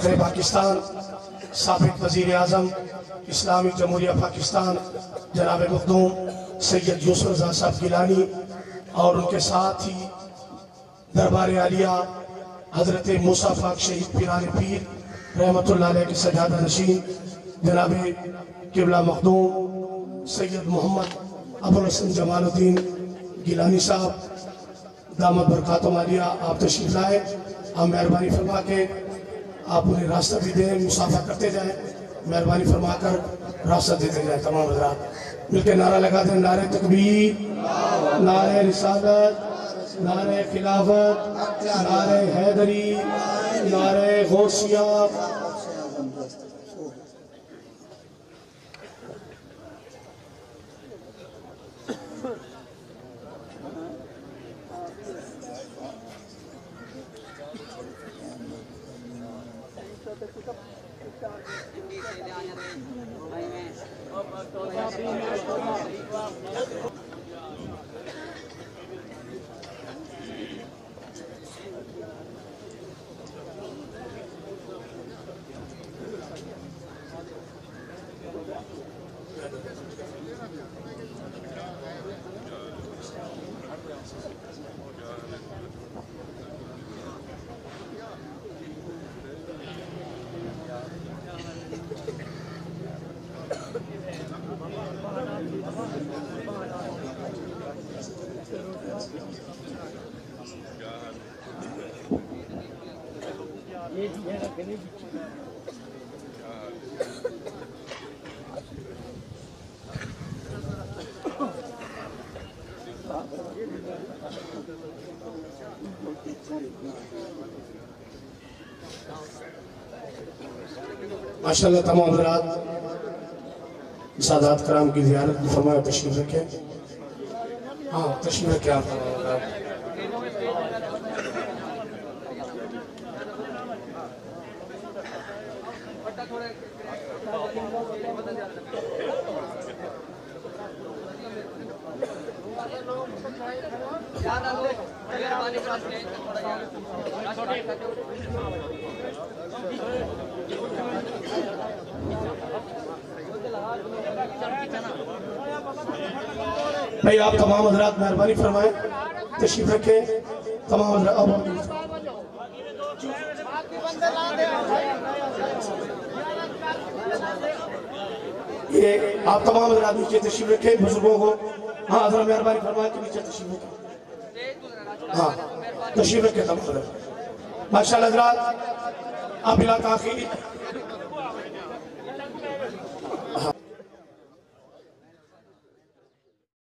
صدر پاکستان، سابق وزیر اعظم اسلامی جمہوریہ پاکستان جناب مخدوم سید یوسف رضا صاحب گیلانی، اور ان کے ساتھ ہی دربار عالیہ حضرت موسیٰ پاک شہید پیران پیر رحمت اللہ علیہ کے سجادہ نشین جناب قبلہ مخدوم سید محمد ابو الحسن جمال الدین گیلانی صاحب دامت برکاتہم عالیہ، آپ تشریف لائے۔ آپ مہربانی فرما کے آپ انہیں راستہ بھی دیں، مصافحہ کرتے جائیں، مہربانی فرما کر راستہ دیتے جائیں۔ تمام حضرات مل کے نعرہ لگا دیں، نعرہ تکبیر، نعرہ رسالت، نعرہ خلافت، نعرہ حیدری، نعرہ غوثیہ۔ ماشاءاللہ تمام حضرات سادات کرام کی زیارت فرمائے، تشریف رکھیں۔ ہاں تشریف رکھیں آپ تمام حضرات۔ بھئی آپ تمام حضرات مہربانی فرمائیں، تشریف رکھیں۔ تمام حضرات یہ آپ تمام حضرات نیچے تشریف رکھیں، بزرگوں کو ہاں حضرات مہربانی فرمائیں کہ نیچے تشریف رکھیں، ہاں تشریف رکھیں تمام حضرات۔ ماشاءاللہ حضرات آپ بلا تاخیر